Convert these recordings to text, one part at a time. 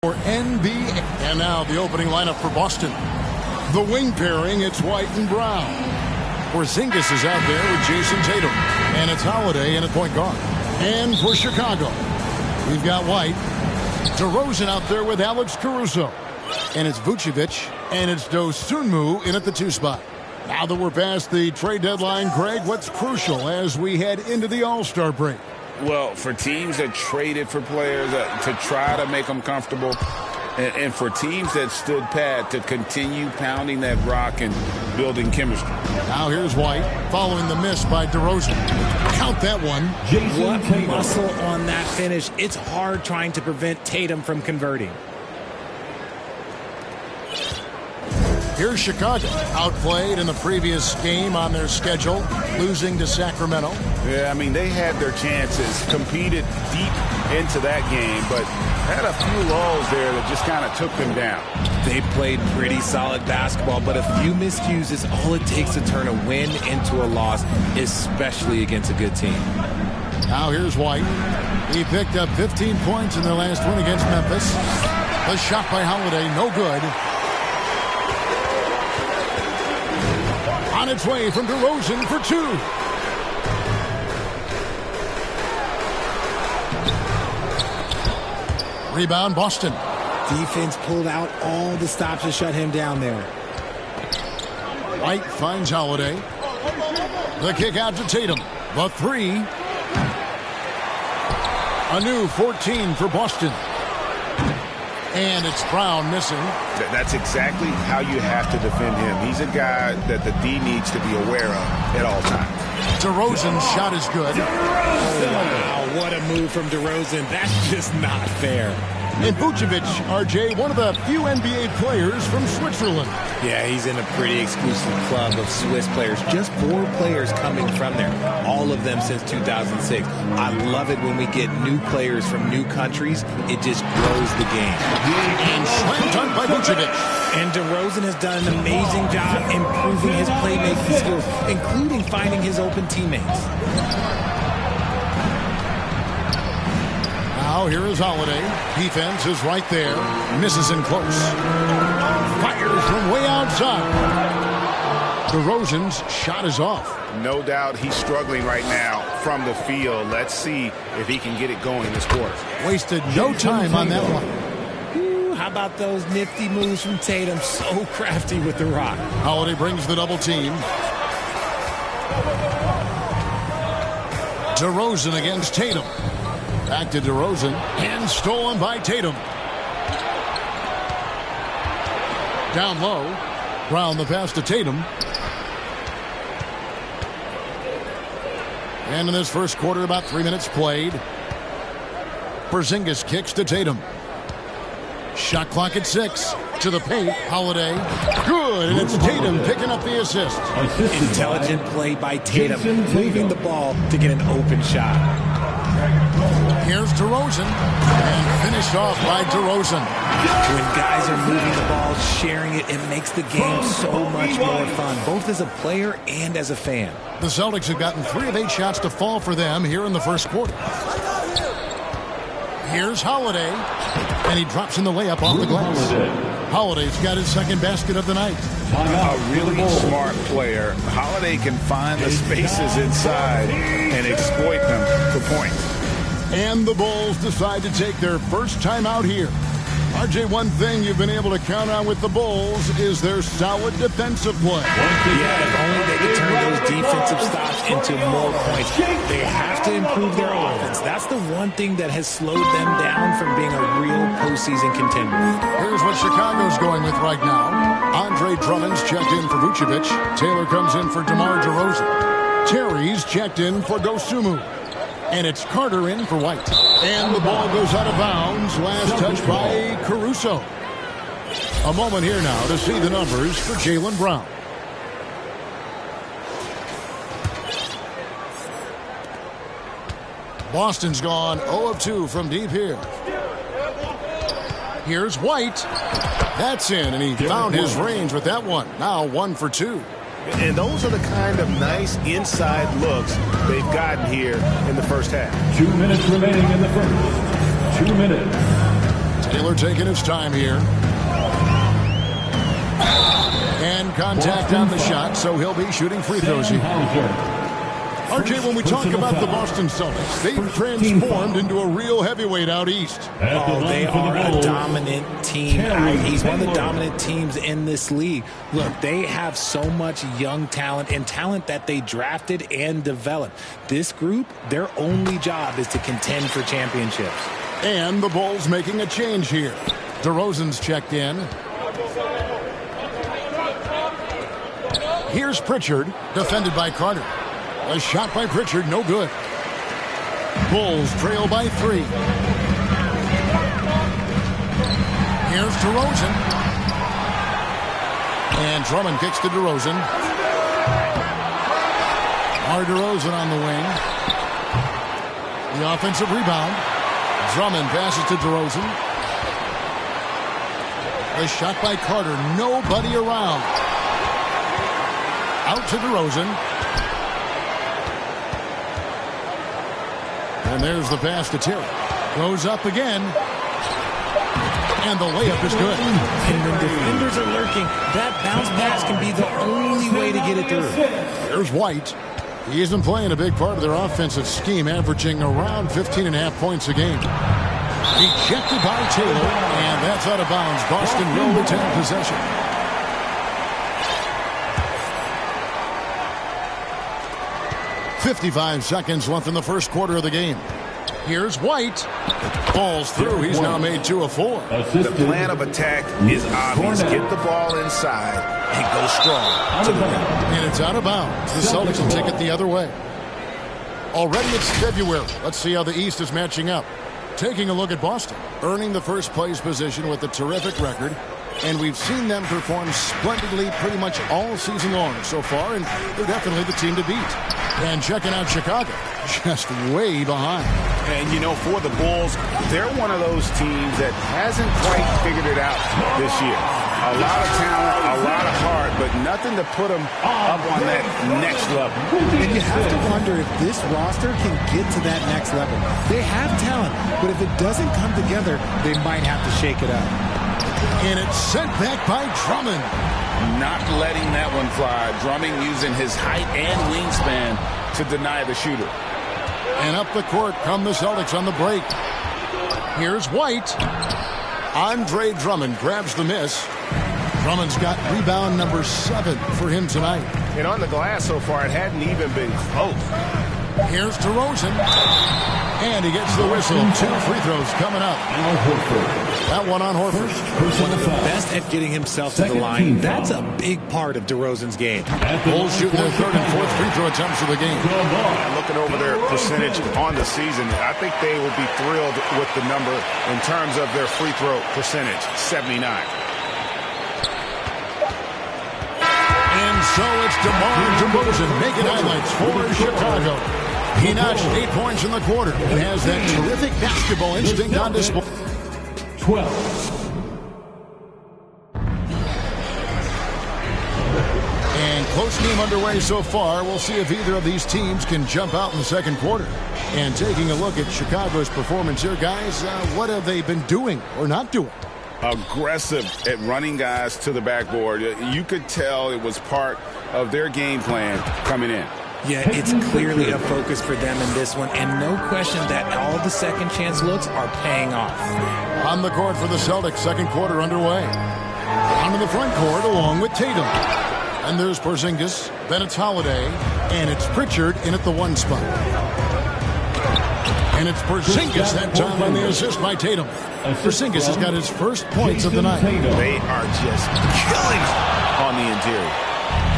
For NBA. And now the opening lineup for Boston. The wing pairing, it's White and Brown. Porzingis is out there with Jason Tatum. And it's Holiday in at point guard. And for Chicago, we've got White. DeRozan out there with Alex Caruso. And it's Vucevic. And it's Dosunmu in at the 2 spot. Now that we're past the trade deadline, Greg, what's crucial as we head into the All-Star break? Well, for teams that traded for players to try to make them comfortable, and for teams that stood pat to continue pounding that rock and building chemistry. Now here's White following the miss by DeRozan. Count that one. What muscle on that finish. It's hard trying to prevent Tatum from converting. Here's Chicago, outplayed in the previous game on their schedule, losing to Sacramento. Yeah, I mean, they had their chances, competed deep into that game, but had a few lulls there that just kind of took them down. They played pretty solid basketball, but a few miscues is all it takes to turn a win into a loss, especially against a good team. Now here's White. He picked up 15 points in their last win against Memphis. The shot by Holiday, no good. On its way from DeRozan for 2. Rebound, Boston. Defense pulled out all the stops to shut him down there. White finds Holiday. The kick out to Tatum. The 3. A new 14 for Boston. And it's Brown missing. That's exactly how you have to defend him. He's a guy that the D needs to be aware of at all times. DeRozan's shot is good. Oh, wow, what a move from DeRozan. That's just not fair. And Vucevic, RJ, one of the few NBA players from Switzerland. Yeah, he's in a pretty exclusive club of Swiss players. Just 4 players coming from there. All of them since 2006. I love it when we get new players from new countries. It just grows the game. And slam dunk by Vucevic. And DeRozan has done an amazing job improving his playmaking skills, including finding his open teammates. Now here is Holiday. Defense is right there. Misses in close. Fires from way outside. DeRozan's shot is off. No doubt he's struggling right now from the field. Let's see if he can get it going this quarter. Wasted no time on that one. Ooh, how about those nifty moves from Tatum? So crafty with the rock. Holiday brings the double team. DeRozan against Tatum. Back to DeRozan, and stolen by Tatum. Down low. Brown the pass to Tatum. And in this first quarter, about 3 minutes played. Porzingis kicks to Tatum. Shot clock at 6. To the paint. Holiday. Good, and it's Tatum picking up the assist. Intelligent play by Tatum, moving the ball to get an open shot. Here's DeRozan, and finished off by DeRozan. When guys are moving the ball, sharing it, it makes the game so much more fun, both as a player and as a fan. The Celtics have gotten 3 of 8 shots to fall for them here in the first quarter. Here's Holiday, and he drops in the layup off the glass. Holiday's got his second basket of the night. A really smart player. Holiday can find the spaces inside and exploit them for points. And the Bulls decide to take their first time out here. RJ, one thing you've been able to count on with the Bulls is their solid defensive play. Yeah, if only they could turn those defensive stops into more points. They have to improve their offense. That's the one thing that has slowed them down from being a real postseason contender. Here's what Chicago's going with right now. Andre Drummond's checked in for Vucevic. Taylor comes in for DeMar DeRozan. Terry's checked in for Dosunmu. And it's Carter in for White. And the ball goes out of bounds. Last touch by Caruso. A moment here now to see the numbers for Jaylen Brown. Boston's gone 0 of 2 from deep here. Here's White. That's in, and he found his range with that one. Now 1 for 2. And those are the kind of nice inside looks they've gotten here in the first half. 2 minutes remaining in the first. 2 minutes. Taylor taking his time here. And contact on the shot, so he'll be shooting free throws here. RJ, when we talk about the Boston Celtics, they've transformed into a real heavyweight out east. Oh, they are a dominant team. He's one of the dominant teams in this league. Look, they have so much young talent and talent that they drafted and developed. This group, their only job is to contend for championships. And the Bulls making a change here. DeRozan's checked in. Here's Pritchard, defended by Carter. A shot by Pritchard, no good. Bulls trail by 3. Here's DeRozan. And Drummond kicks to DeRozan. DeRozan on the wing. The offensive rebound. Drummond passes to DeRozan. The shot by Carter, nobody around. Out to DeRozan. And there's the pass to Terry. Goes up again. And the layup is good. And when defenders are lurking, that bounce pass can be the only way to get it through. There's White. He isn't playing a big part of their offensive scheme, averaging around 15.5 points a game. Ejected by Taylor, and that's out of bounds. Boston will retain possession. .55 seconds left in the first quarter of the game. Here's White. Falls through. He's now made 2 of 4. The plan of attack is obvious. Get the ball inside and go strong to the rim. And it's out of bounds. The Celtics will take it the other way. Already it's February. Let's see how the East is matching up. Taking a look at Boston, earning the first place position with a terrific record. And we've seen them perform splendidly pretty much all season long so far, and they're definitely the team to beat. And checking out Chicago, just way behind. And, you know, for the Bulls, they're one of those teams that hasn't quite figured it out this year. A lot of talent, a lot of heart, but nothing to put them up on that next level. And you have to wonder if this roster can get to that next level. They have talent, but if it doesn't come together, they might have to shake it up. And it's sent back by Drummond. Not letting that one fly. Drummond using his height and wingspan to deny the shooter. And up the court come the Celtics on the break. Here's White. Andre Drummond grabs the miss. Drummond's got rebound number 7 for him tonight. And on the glass so far, it hadn't even been close. Here's DeRozan. And he gets the whistle. 2 free throws coming up. That one on Horford. One of the best at getting himself to the line. That's a big part of DeRozan's game. Bulls shooting their 3rd and 4th free throw attempts of the game. And looking over their percentage on the season, I think they will be thrilled with the number in terms of their free throw percentage, 79. And so it's DeMar DeRozan making highlights for Chicago. He notched 8 points in the quarter and has that terrific basketball instinct on display. 12. And close game underway so far. We'll see if either of these teams can jump out in the second quarter. And taking a look at Chicago's performance here, guys, what have they been doing or not doing? Aggressive at running guys to the backboard. You could tell it was part of their game plan coming in. Yeah, it's clearly a focus for them in this one, and no question that all the second chance looks are paying off. On the court for the Celtics, second quarter underway. Onto the front court along with Tatum. And there's Porzingis, then it's Holiday, and it's Pritchard in at the 1 spot. And it's Porzingis that time on the assist by Tatum. Porzingis has got his first points of the night. They are just killing on the interior.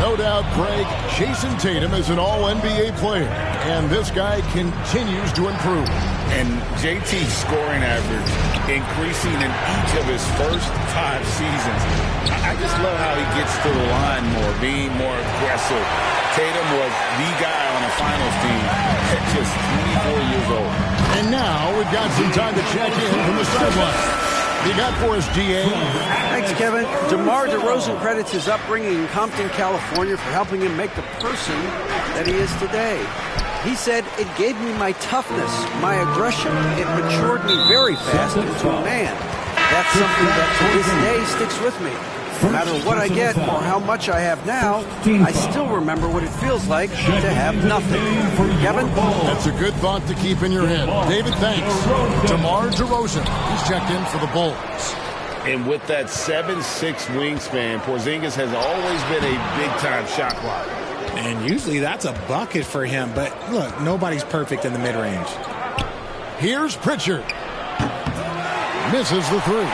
No doubt, Greg, Jason Tatum is an all-NBA player, and this guy continues to improve. And JT's scoring average increasing in each of his first 5 seasons. I just love how he gets to the line more, being more aggressive. Tatum was the guy on the finals team at just 24 years old. And now we've got some time to check in from the sideline. You got for us, DA? Thanks, Kevin. DeMar DeRozan credits his upbringing in Compton, California for helping him make the person that he is today. He said, "It gave me my toughness, my aggression. It matured me very fast into a man." That's something that to this day sticks with me. No matter what I get or how much I have now, I still remember what it feels like to have nothing. Kevin? That's a good thought to keep in your head. David, thanks. DeMar DeRozan, he's checked in for the Bulls. And with that 7'6" wingspan, Porzingis has always been a big-time shot blocker. And usually that's a bucket for him. But look, nobody's perfect in the mid-range. Here's Pritchard. Misses the three.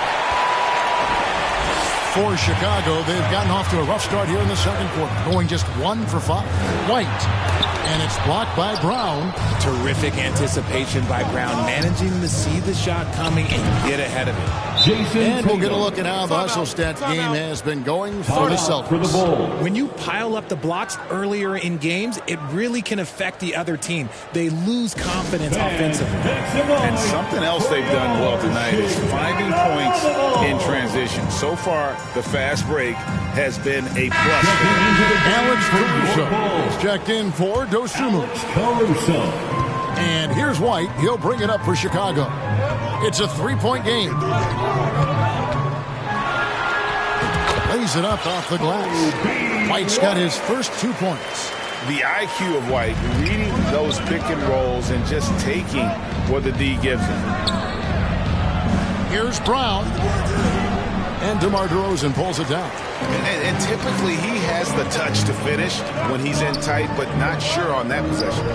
For Chicago, they've gotten off to a rough start here in the second quarter, going just 1 for 5. White. And it's blocked by Brown. Terrific anticipation by Brown, managing to see the shot coming and get ahead of it. And we'll get a look at how the hustle stats game has been going for the Celtics. When you pile up the blocks earlier in games, it really can affect the other team. They lose confidence offensively. And something else they've done well tonight is finding points in transition. So far, the fast break has been a plus. Alex Caruso is checked in for Dosunmu. And here's White. He'll bring it up for Chicago. It's a 3-point game. Lays it up off the glass. White's got his first 2 points. The IQ of White, reading those pick and rolls and just taking what the D gives him. Here's Brown. And DeMar DeRozan pulls it down. And typically he has the touch to finish when he's in tight, but not sure on that possession.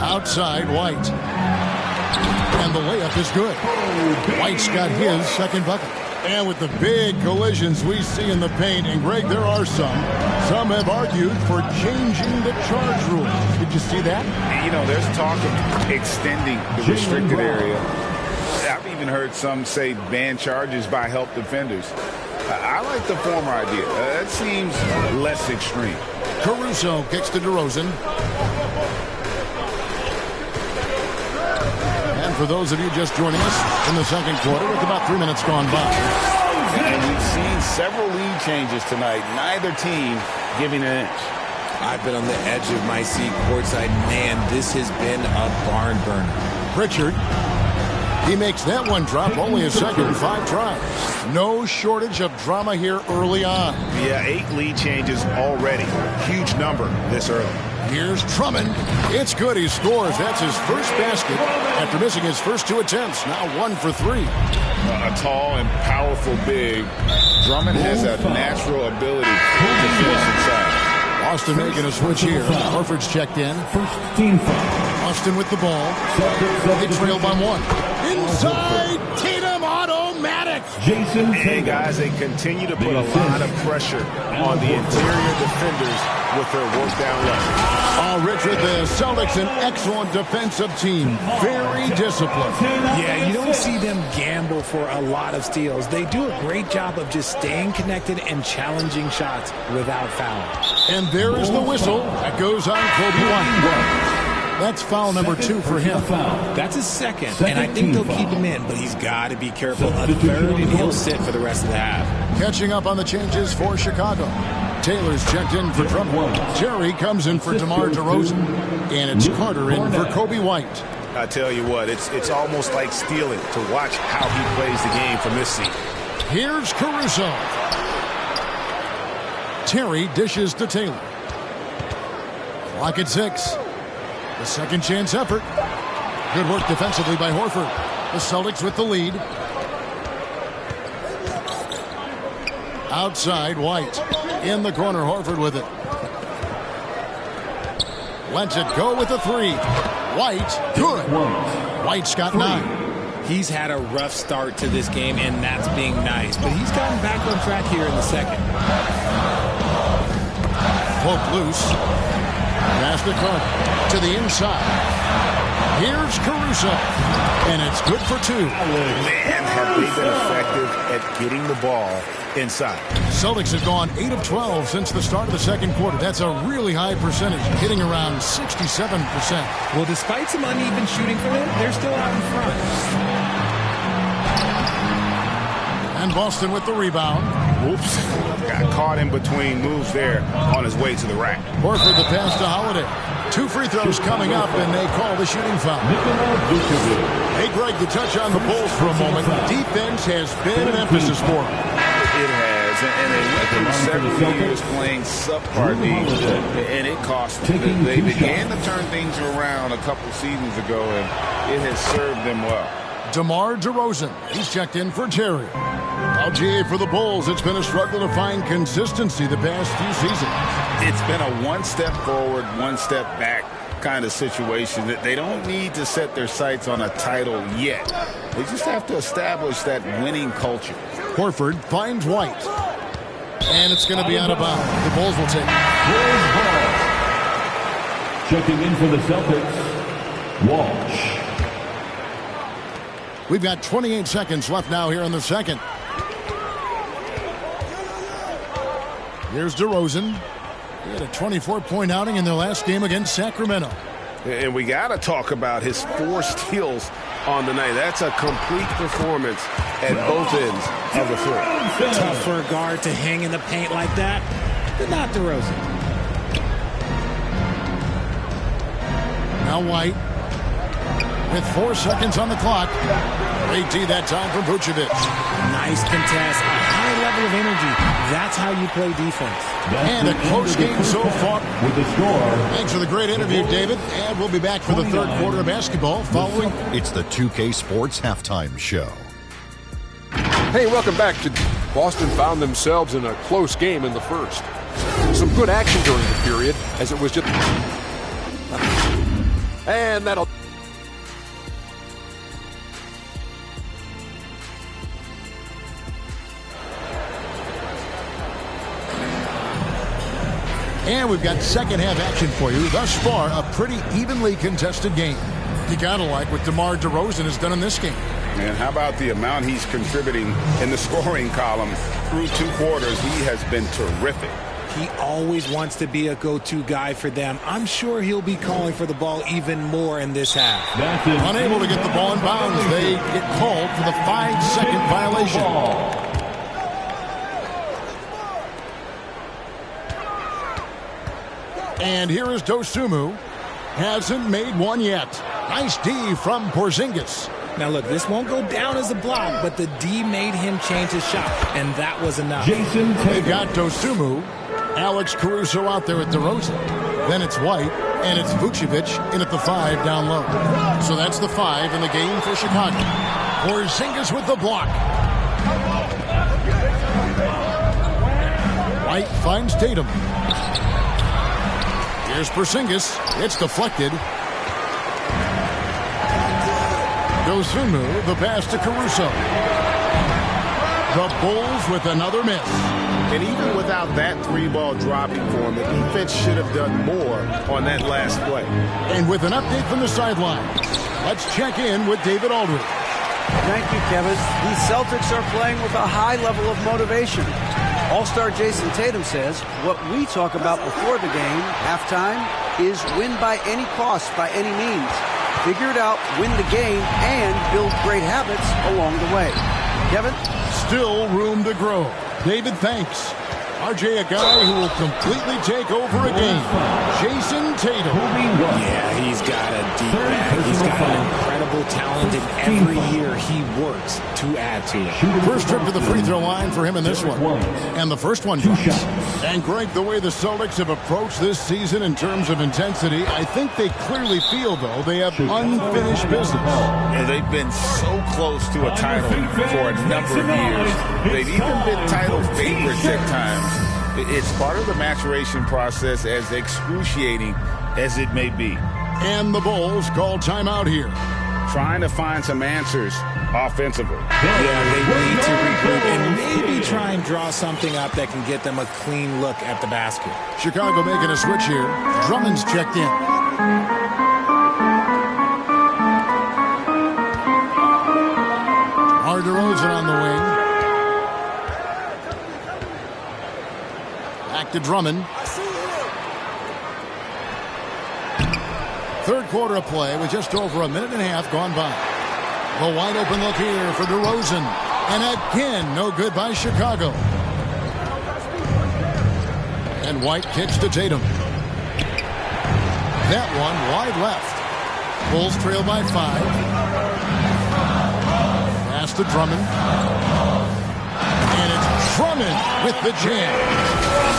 Outside, White. And the layup is good. White's got his second bucket. And with the big collisions we see in the paint, and Greg, there are some have argued for changing the charge rule. Did you see that? You know, there's talk of extending the restricted area. I've even heard some say ban charges by help defenders. I like the former idea. That seems less extreme. Caruso kicks to DeRozan. And for those of you just joining us in the second quarter, with about 3 minutes gone by. And we've seen several lead changes tonight. Neither team giving an inch. I've been on the edge of my seat courtside. Man, this has been a barn burner. Pritchard. He makes that one drop, only his second 5 tries. No shortage of drama here early on. Yeah, 8 lead changes already. Huge number this early. Here's Drummond. It's good. He scores. That's his first basket after missing his first 2 attempts. Now 1 for 3. A tall and powerful big. Drummond has a natural ability to finish inside. Boston making a switch here. Horford's checked in. First team foul. Boston with the ball. They trail by 1. Inside, Tatum automatic. Jason Hey, guys, they continue to put a lot of pressure on the interior defenders with their work down low. Oh, Richard, the Celtics, an excellent defensive team. Very disciplined. Yeah, you don't see them gamble for a lot of steals. They do a great job of just staying connected and challenging shots without foul. And there is the whistle that goes on Kobe White. That's foul number 2 for him. That's his second, and I think they'll keep him in, but he's got to be careful. A third, and he'll sit for the rest of the half. Catching up on the changes for Chicago. Taylor's checked in for Drummond. Jerry comes in for DeMar DeRozan. And it's Carter in for Kobe White. I tell you what, it's almost like stealing to watch how he plays the game from this seat. Here's Caruso. Terry dishes to Taylor. Clock at 6. The second chance effort. Good work defensively by Horford. The Celtics with the lead. Outside, White. In the corner, Horford with it. Lets it go with the 3. White, good. White's got 9. He's had a rough start to this game, and that's being nice. But he's gotten back on track here in the second. Poke loose. Pass to Carter. To the inside. Here's Caruso. And it's good for 2. Man, have they been effective at getting the ball inside. Celtics have gone 8 of 12 since the start of the second quarter. That's a really high percentage, hitting around 67%. Well, despite some uneven shooting from them, they're still out in front. And Boston with the rebound. Oops. Got caught in between moves there on his way to the rack. Horford the pass to Holiday. 2 free throws coming up, and they call the shooting foul. Hey, Greg, to touch on the Bulls for a moment, defense has been an emphasis for them. It has, and they went through several years playing subpar D, and it cost them. They began to turn things around a couple seasons ago, and it has served them well. DeMar DeRozan, he's checked in for Terry. GA for the Bulls, it's been a struggle to find consistency the past few seasons. It's been a one step forward, one step back kind of situation. That they don't need to set their sights on a title yet. They just have to establish that winning culture. Horford finds White. And it's going to be out of bounds. The Bulls will take it. Checking in for the Celtics, Walsh. We've got 28 seconds left now here in the second. Here's DeRozan. He had a 24-point outing in their last game against Sacramento. And we got to talk about his 4 steals on the night. That's a complete performance at both ends of the floor. Tough for a guard to hang in the paint like that, but not DeRozan. Now White with 4 seconds on the clock. Great D that time from Vucevic. Nice contest, a high level of energy. That's how you play defense. And a close game so far. With the score. Thanks for the great interview, David. And we'll be back for the third quarter of basketball following. It's the 2K Sports Halftime Show. Hey, welcome back. Boston found themselves in a close game in the first. Some good action during the period, as it was just... And that'll... And we've got second half action for you. Thus far, a pretty evenly contested game. You gotta like what DeMar DeRozan has done in this game. And how about the amount he's contributing in the scoring column through 2 quarters? He has been terrific. He always wants to be a go-to guy for them. I'm sure he'll be calling for the ball even more in this half. Unable to get the ball in bounds. They get called for the 5-second violation. And here is Dosunmu. Hasn't made one yet. Nice D from Porzingis. Now look, this won't go down as a block, but the D made him change his shot, and that was enough. They've got Dosunmu. Alex Caruso out there at DeRozan. Then it's White, and it's Vucevic in at the 5 down low. So that's the 5 in the game for Chicago. Porzingis with the block. White finds Tatum. Here's Porzingis. It's deflected. Dosunmu, the pass to Caruso. The Bulls with another miss. And even without that 3-ball dropping for him, the defense should have done more on that last play. And with an update from the sidelines, let's check in with David Aldridge. Thank you, Kevin. These Celtics are playing with a high level of motivation. All-star Jason Tatum says, what we talk about before the game, halftime, is win by any cost, by any means. Figure it out, win the game, and build great habits along the way. Kevin? Still room to grow. David, thanks. RJ, a guy who will completely take over a game. Jason Tatum. Yeah, he's got a deep bag. He's got an incredible talent, and every year he works to add to it. First trip to the free throw line for him in this one. And the first one drops. And Greg, the way the Celtics have approached this season in terms of intensity, I think they clearly feel, though, they have unfinished business. And they've been so close to a title for a number of years. They've even been title favorites at times. It's part of the maturation process, as excruciating as it may be. And the Bulls call timeout here. Trying to find some answers offensively. Yeah, they need to regroup and maybe try and draw something up that can get them a clean look at the basket. Chicago making a switch here. Drummond's checked in. DeRozan on the wing. Back to Drummond. Third quarter of play with just over a minute and a half gone by. The wide open look here for DeRozan. And again, no good by Chicago. And White kicks to Tatum. That one wide left. Bulls trail by 5. Pass to Drummond. And it's Drummond with the jam.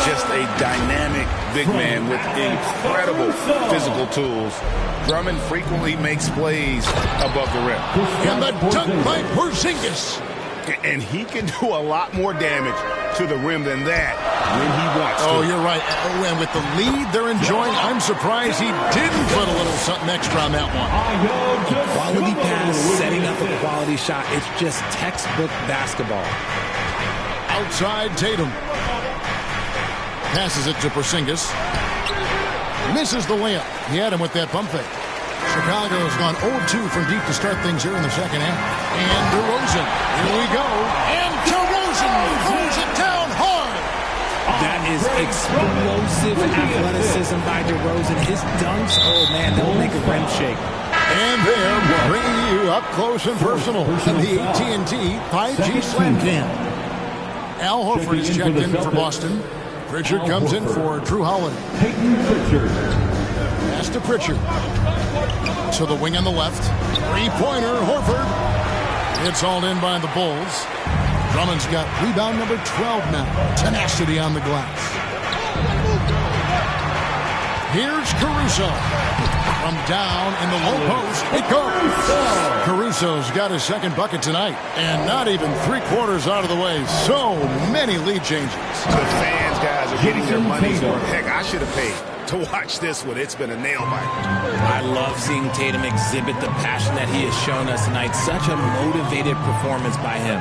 Just a dynamic big man with incredible physical tools. Drummond frequently makes plays above the rim. And the dunk by Porzingis. And he can do a lot more damage to the rim than that when he wants to. Oh, you're right. Oh, and with the lead they're enjoying, I'm surprised he didn't put a little something extra on that one. A quality pass, setting up a quality shot. It's just textbook basketball. Outside Tatum. Passes it to Porzingis. Misses the layup. He had him with that pump fake. Chicago's gone 0-2 from deep to start things here in the second half. And DeRozan. Here we go. And DeRozan throws it down hard. That is explosive athleticism by DeRozan. His dunks, oh man, they'll make a rim shake. And they're bringing you up close and personal at the AT&T 5G Slam Cam. Al Horford is checked in for Boston. Pritchard comes in for Drew Holiday. Pass to Pritchard. To the wing on the left. Three-pointer, Horford. It's hauled in by the Bulls. Drummond's got rebound number 12 now. Tenacity on the glass. Here's Caruso. From down in the low post, it goes. Caruso's got his second bucket tonight. And not even 3/4 out of the way. So many lead changes. The fans, guys, are getting their money's worth. Heck, I should have paid to watch this one. It's been a nail biter. I love seeing Tatum exhibit the passion that he has shown us tonight. Such a motivated performance by him.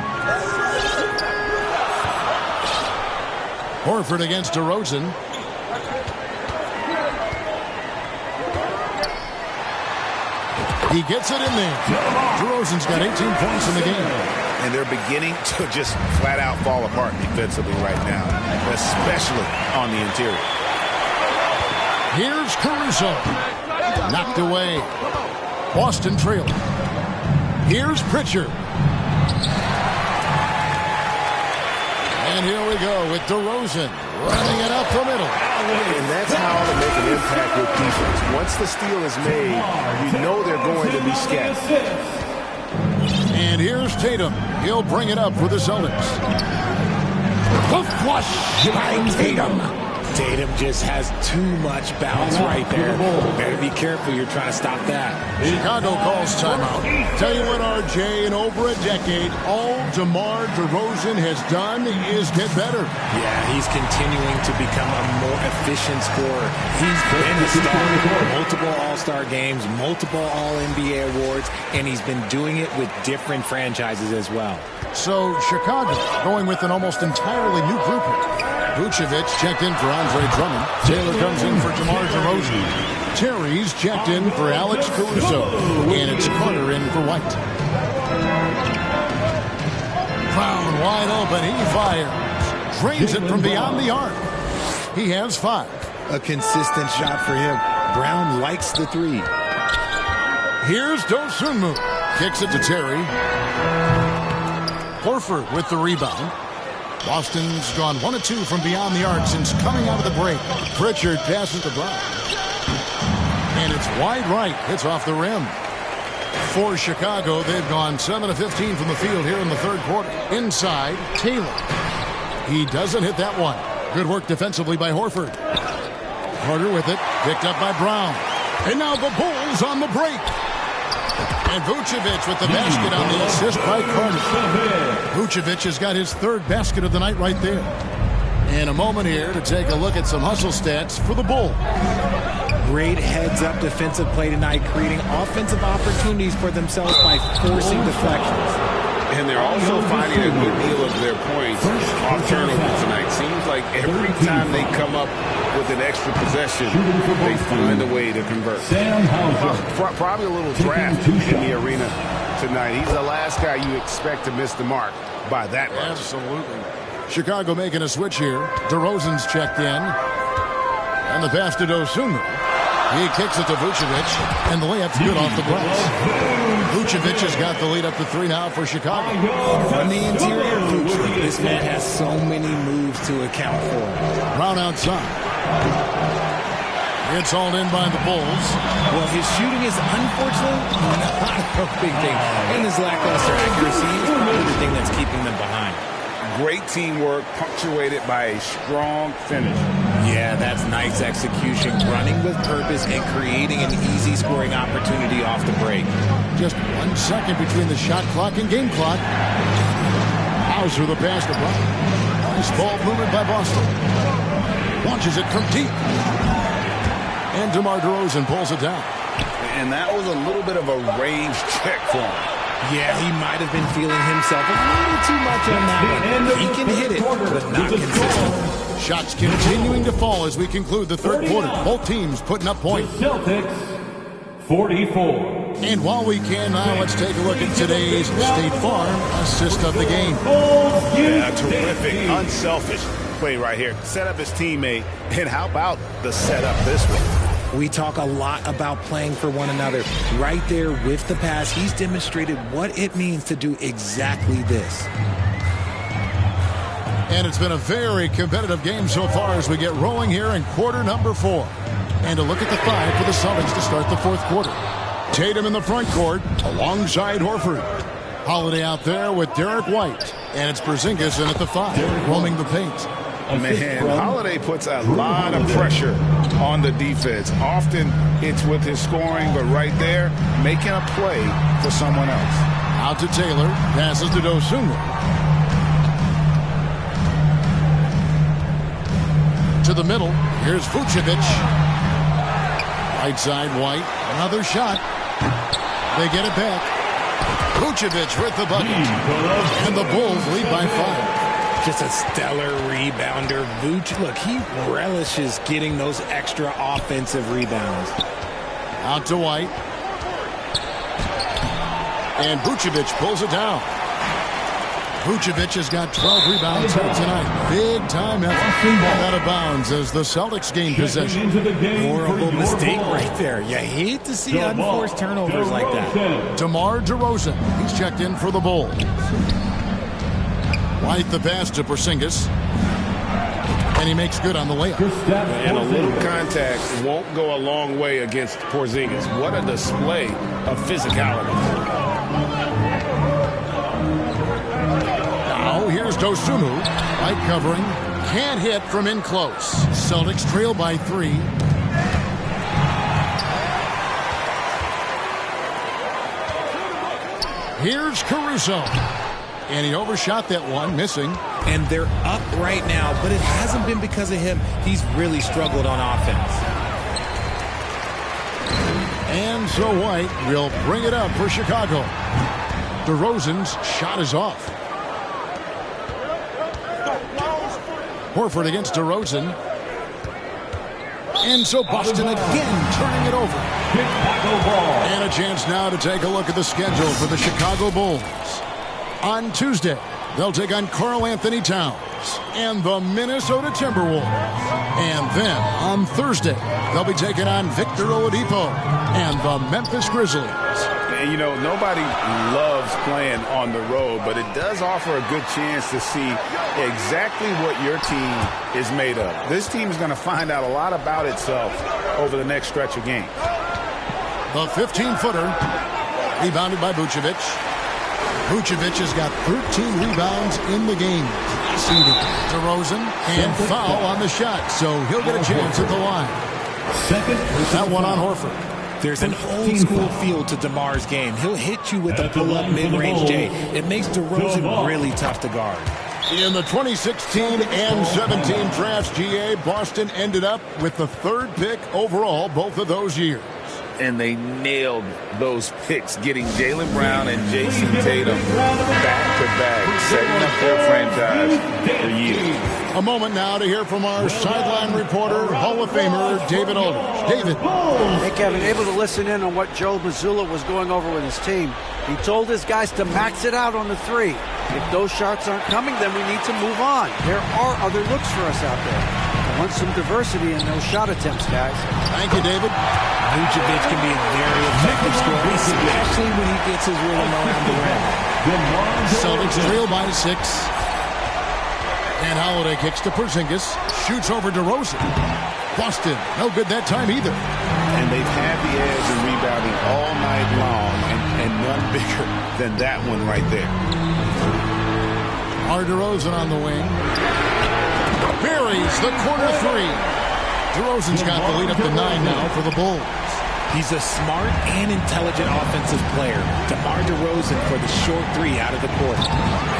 Horford against DeRozan. He gets it in there. DeRozan's got 18 points in the game. And they're beginning to just flat out fall apart defensively right now, especially on the interior. Here's Caruso. Knocked away. Boston trailing. Here's Pritchard. And here we go with DeRozan running it up the middle. And that's how to make an impact with defense. Once the steal is made, you know they're going to be scattered. And here's Tatum. He'll bring it up for the Celtics. The flush by Tatum. Tatum just has too much bounce right there. Better be careful. You're trying to stop that. Chicago calls timeout. Tell you what, RJ, in over a decade, all DeMar DeRozan has done is get better. Yeah, he's continuing to become a more efficient scorer. He's been a star. Multiple All-Star games, multiple All-NBA awards, and he's been doing it with different franchises as well. So Chicago going with an almost entirely new group here. Vucevic checked in for Andre Drummond. Taylor comes in for DeMar DeRozan. Terry's checked in for Alex Caruso. And it's Carter in for White. Brown wide open. He fires. Drains it from beyond the arc. He has 5. A consistent shot for him. Brown likes the 3. Here's Dosunmu. Kicks it to Terry. Horford with the rebound. Boston's gone 1 of 2 from beyond the arc since coming out of the break. Pritchard passes to Brown. And it's wide right. Hits off the rim. For Chicago, they've gone 7 of 15 from the field here in the third quarter. Inside, Taylor. He doesn't hit that one. Good work defensively by Horford. Carter with it. Picked up by Brown. And now the Bulls on the break. And Vucevic with the basket on the assist by Carter. Vucevic has got his 3rd basket of the night right there. And a moment here to take a look at some hustle stats for the Bulls. Great heads-up defensive play tonight, creating offensive opportunities for themselves by forcing deflections. And they're also finding a good deal of their points off turnovers tonight. Seems like every time they come up with an extra possession, they find a way to convert. Probably a little draft in the arena tonight. He's the last guy you expect to miss the mark by that much. Absolutely. Chicago making a switch here. DeRozan's checked in. And the pass to Dosunmu. He kicks it to Vucevic, and the layup's good off the glass. Vucevic has got the lead up to 3 now for Chicago. From the interior, Vucevic, this man has so many moves to account for. Brown outside. It's hauled in by the Bulls. Well, his shooting is unfortunately not a big thing. And his lackluster accuracy is probably the thing that's keeping them behind. Great teamwork punctuated by a strong finish. Yeah, that's nice execution. Running with purpose and creating an easy scoring opportunity off the break. Just 1 second between the shot clock and game clock. Hauser the pass to Brown. Nice ball movement by Boston. Launches it from deep. And DeMar DeRozan pulls it down. And that was a little bit of a range check for him. Yeah, he might have been feeling himself a little too much on that one. He can hit it, but not consistent. Shots continuing to fall as we conclude the third quarter. Both teams putting up points. Celtics, 44. And while we can now, let's take a look at today's State Farm assist of the game. Yeah, terrific, unselfish play right here. Set up his teammate, and how about the setup this one? We talk a lot about playing for one another. Right there with the pass, he's demonstrated what it means to do exactly this. And it's been a very competitive game so far as we get rolling here in quarter number 4. And a look at the 5 for the Celtics to start the fourth quarter. Tatum in the front court alongside Horford. Holiday out there with Derek White. And it's Porzingis in at the 5, roaming the paint. Man, Holiday puts a lot of pressure on the defense. Often it's with his scoring, but right there, making a play for someone else. Out to Taylor, passes to Dosunmu. To the middle, here's Vucevic. Right side, White, another shot. They get it back. Vucevic with the bucket. And the Bulls lead by 5. Just a stellar rebounder. Vuce, look, he relishes getting those extra offensive rebounds. Out to White. And Vucevic pulls it down. Vucevic has got 12 rebounds here tonight. Big time effort. Out of bounds as the Celtics gain possession. Horrible mistake right there. You hate to see unforced turnovers like that. DeMar DeRozan. He's checked in for the Bulls. White the pass to Porzingis. And he makes good on the layup. And a little contact won't go a long way against Porzingis. What a display of physicality. Now here's Dosunmu. White covering. Can't hit from in close. Celtics trail by 3. Here's Caruso. And he overshot that one, missing. And they're up right now, but it hasn't been because of him. He's really struggled on offense. And so White will bring it up for Chicago. DeRozan's shot is off. Horford against DeRozan. And so Boston again turning it over. And a chance now to take a look at the schedule for the Chicago Bulls. On Tuesday, they'll take on Karl Anthony Towns and the Minnesota Timberwolves. And then on Thursday, they'll be taking on Victor Oladipo and the Memphis Grizzlies. And, you know, nobody loves playing on the road, but it does offer a good chance to see exactly what your team is made of. This team is going to find out a lot about itself over the next stretch of games. The 15-footer, rebounded by Vucevic. Vucevic has got 13 rebounds in the game. DeRozan and foul on the shot, so he'll get a chance at the line. That one on Horford. There's an old-school feel to DeMar's game. He'll hit you with a pull-up mid-range J. It makes DeRozan really tough to guard. In the 2016 and 17 drafts, GA, Boston ended up with the 3rd pick overall both of those years. And they nailed those picks, getting Jaylen Brown and Jason Tatum back-to-back, setting up their franchise for years. A moment now to hear from our sideline reporter, Hall of Famer David Aldridge. David. Hey, Kevin, able to listen in on what Joe Mazzulla was going over with his team. He told his guys to max it out on the 3. If those shots aren't coming, then we need to move on. There are other looks for us out there. I want some diversity in those shot attempts, guys. Thank you, David. Vucevic can be a very effective scorer, especially when he gets his rhythm around the rim. Celtics trail by 6. And Holiday kicks to Porzingis. Shoots over DeRozan. Boston, no good that time either. And they've had the edge in rebounding all night long, and none bigger than that one right there. DeRozan on the wing. Buries the corner three. DeRozan's got the lead up to 9 now for the Bulls. He's a smart and intelligent offensive player. DeMar DeRozan for the short three out of the court.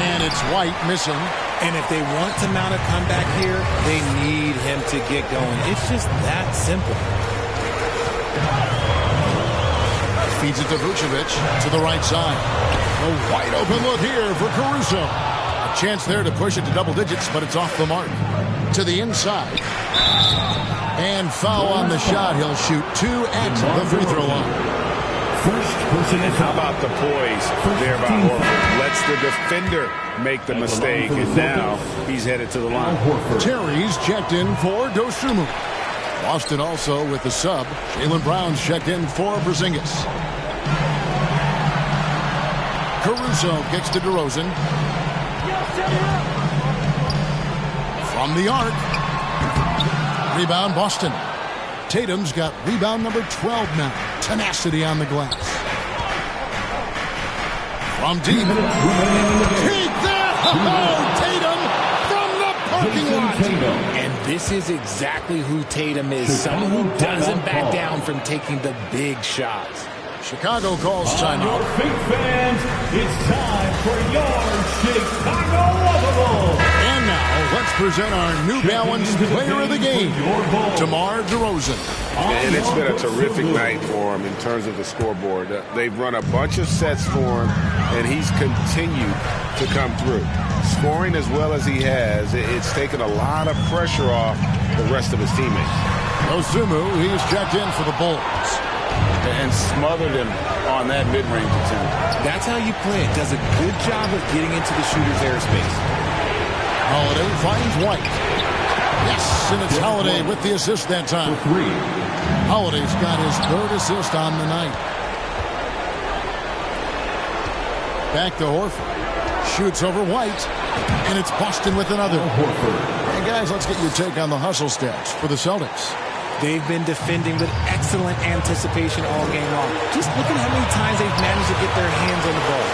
And it's White missing. And if they want to mount a comeback here, they need him to get going. It's just that simple. Feeds it to Vucevic to the right side. A wide open look here for Caruso. A chance there to push it to double digits, but it's off the mark. To the inside. And foul on the shot. He'll shoot 2 at the free throw line. How about the poise there by Horford? Lets the defender make the mistake, and now he's headed to the line. Terry's checked in for Dosunmu. Boston also with the sub. Jaylen Brown's checked in for Porzingis. Caruso kicks to DeRozan. From the arc. Rebound Boston. Tatum's got rebound number 12 now. Tenacity on the glass. From deep. Take that! Oh, Tatum from the parking lot. And this is exactly who Tatum is. Someone who doesn't back down from taking the big shots. Chicago calls timeout. Fans, it's time for your Chicago Lovable. And now, let's present our New Balance Player of the Game, DeMar DeRozan. And it's been a terrific night for him in terms of the scoreboard. They've run a bunch of sets for him, and he's continued to come through. Scoring as well as he has, it's taken a lot of pressure off the rest of his teammates. Dosunmu, he's checked in for the Bulls. And smothered him on that mid-range attempt. That's how you play it. Does a good job of getting into the shooter's airspace. Holiday finds White. Yes, and it's Holiday with the assist that time. Holiday's got his 3rd assist on the night. Back to Horford. Shoots over White. And it's Boston with another. Hey, guys, let's get your take on the hustle stats for the Celtics. They've been defending with excellent anticipation all game long. Just look at how many times they've managed to get their hands on the ball.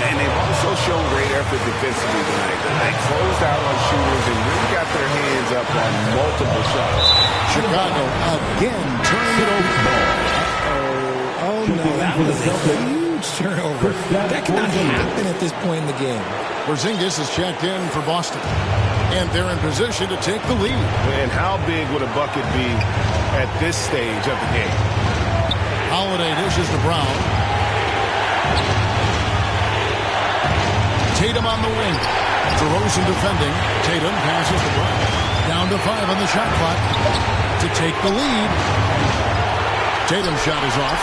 And they've also shown great effort defensively tonight. They closed out on shooters and really got their hands up on multiple shots. Chicago again turning it over. Oh no, that was a huge turnover. That cannot happen at this point in the game. Porzingis is checked in for Boston. And they're in position to take the lead. And how big would a bucket be at this stage of the game? Holiday dishes to Brown. Tatum on the wing. DeRozan defending. Tatum passes to Brown. Down to 5 on the shot clock to take the lead. Tatum's shot is off.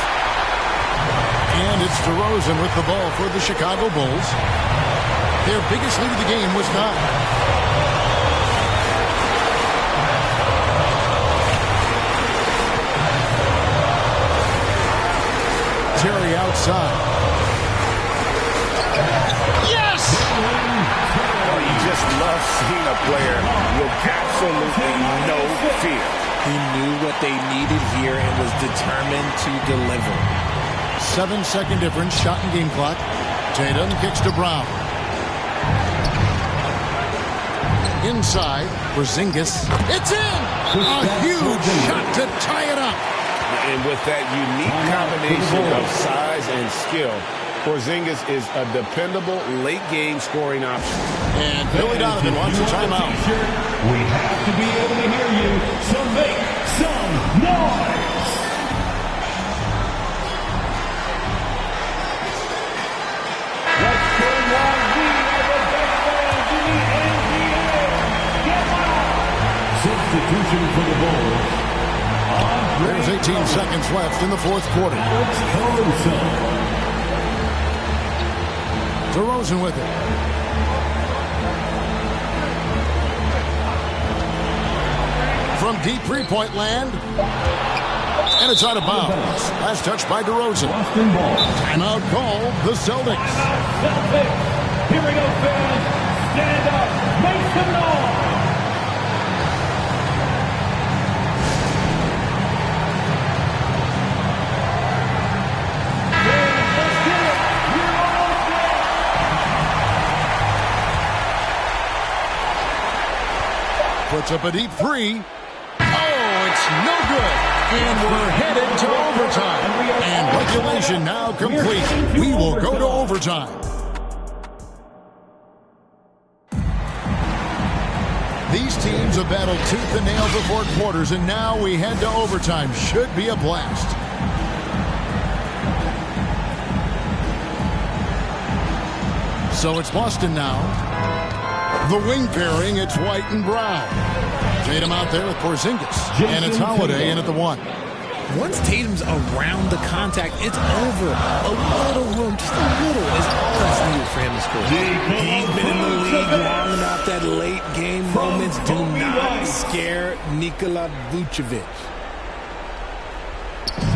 And it's DeRozan with the ball for the Chicago Bulls. Their biggest lead of the game was 9. Terry outside. Yes! Oh, you just love seeing a player with absolutely no fear. He knew what they needed here and was determined to deliver. 7-second difference, shot and game clock. Tatum kicks to Brown. Inside, Porzingis. It's in! A huge shot to tie it up. And with that unique combination of size and skill, Porzingis is a dependable late-game scoring option. And Billy Donovan wants a timeout. We have to be able to hear you, so make some noise! Let's go while we are the best fans in the NBA! Get loud! Substitution for the Bulls. There's 18 seconds left in the 4th quarter. DeRozan with it. From deep three-point land. And it's out of bounds. Last touch by DeRozan. Timeout call, the Celtics. Celtics! Here we go, fans! Stand up! Make some noise! puts up a deep three. Oh, it's no good. And we're headed to overtime. And regulation now complete. We will go to overtime. These teams have battled tooth and nail for 4 quarters, and now we head to overtime. Should be a blast. So it's Boston now. The wing pairing, it's White and Brown. Tatum out there with Porzingis. And it's Holiday in at the 1. Once Tatum's around the contact, it's over. A little room, just a little, is all that's needed for him to score. He's been in the league long enough that late game moments do not scare Nikola Vucevic.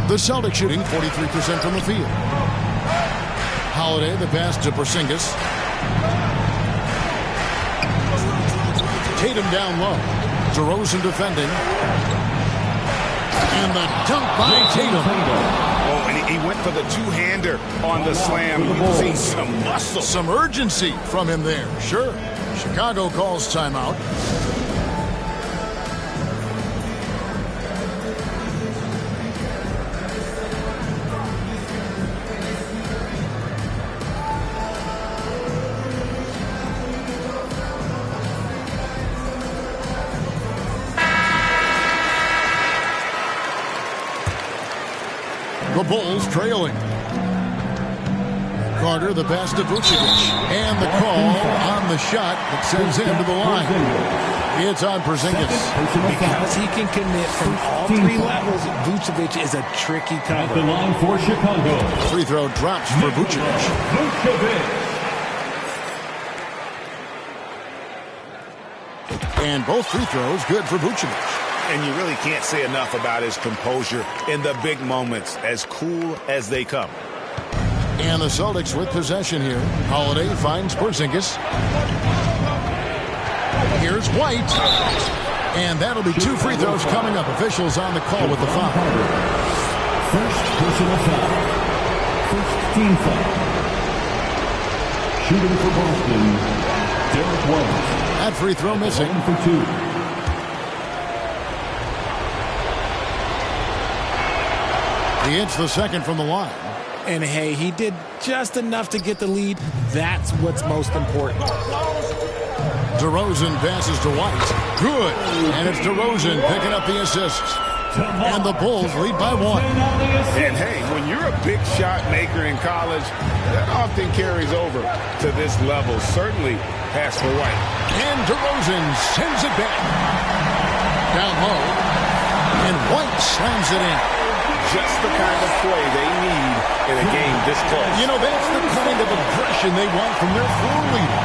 The Celtics shooting 43% from the field. Holiday, the pass to Porzingis. Tatum down low. DeRozan defending. And the dunk by Tatum. Oh, and he went for the two-hander on the slam. You see some muscle. Some urgency from him there. Sure. Chicago calls timeout. The Bulls trailing. Carter, the pass to Vucevic. And the call on the shot that sends him to the line. It's on Porzingis. Because he can commit from all 3 levels, Vucevic is a tricky cover. At the line for Chicago. Free throw drops for Vucevic. And both free throws good for Vucevic. And you really can't say enough about his composure in the big moments, as cool as they come. And the Celtics with possession here. Holiday finds Porzingis. Here's White. And that'll be 2 free throws coming up. Officials on the call with the foul. First personal foul. First team foul. Shooting for Boston, Derek White. That free throw missing. 1 for 2. He hits the second from the line. And hey, he did just enough to get the lead. That's what's most important. DeRozan passes to White. Good. And it's DeRozan picking up the assist. And the Bulls lead by 1. And hey, when you're a big shot maker in college, that often carries over to this level. Certainly pass for White. And DeRozan sends it back. Down low. And White slams it in. Just the kind of play they need in a game this close. You know, that's the kind of aggression they want from their floor leader.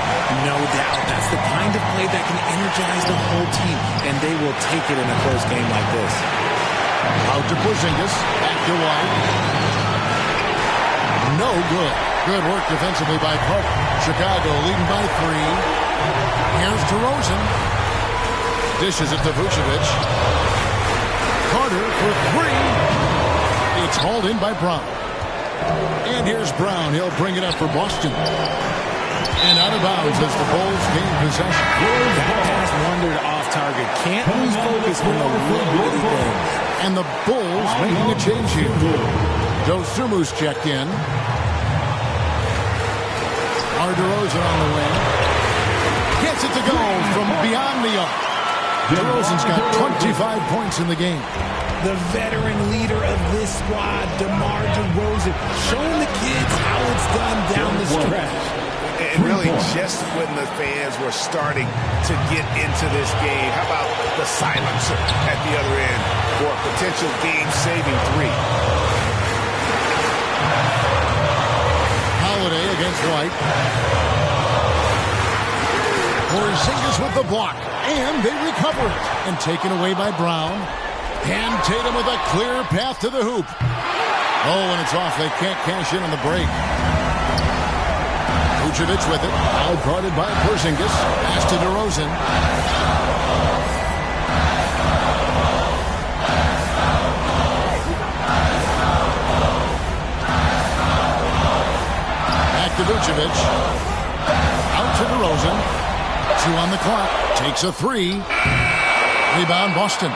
No doubt. That's the kind of play that can energize the whole team, and they will take it in a close game like this. Out to Porzingis. Back to White. No good. Good work defensively by Carter. Chicago leading by 3. Here's DeRozan. Dishes it to Vucevic. Carter for 3. It's hauled in by Brown. And here's Brown. He'll bring it up for Boston. And out of bounds as the Bulls gain possession. That pass wandered off target. Can't lose focus on the little things. And the Bulls making a change here. Dosumu's checked in. DeRozan on the wing. Gets it to go from beyond the arc. DeRozan's got 25 points in the game. The veteran leader of this squad, DeMar DeRozan, showing the kids how it's done down the stretch. And really, just when the fans were starting to get into this game, how about the silencer at the other end for a potential game-saving 3? Holiday against White. Porzingis with the block. And they recover it. And taken away by Brown. And Tatum with a clear path to the hoop. Oh, and it's off. They can't cash in on the break. Vucevic with it. Out guarded by Porzingis. Pass to DeRozan. Back to Vucevic. Out to DeRozan. 2 on the clock. Takes a 3. Rebound, Boston.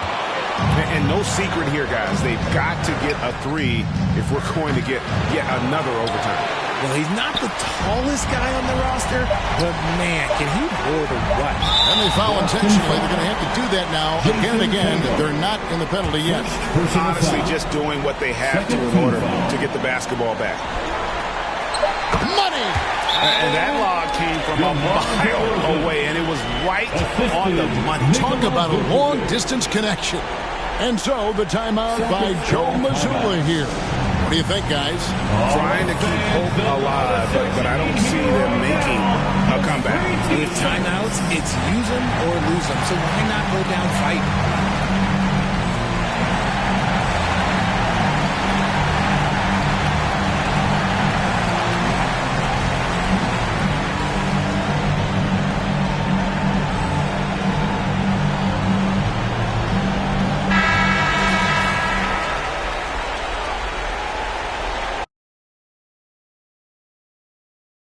And no secret here, guys. They've got to get a 3 if we're going to get yet another overtime. Well, he's not the tallest guy on the roster, but man, can he board or what? And they foul intentionally. They're going to have to do that now again and again. They're not in the penalty yet. Honestly, just doing what they have to in order to get the basketball back. Money! And that log came from a mile away, and it was right on the money. Talk about a long-distance connection. And so the timeout by Joe Mazzulla here. What do you think, guys? Trying to keep hope alive, but I don't see them making a comeback. With timeouts, it's use them or lose them, so why not go down fighting?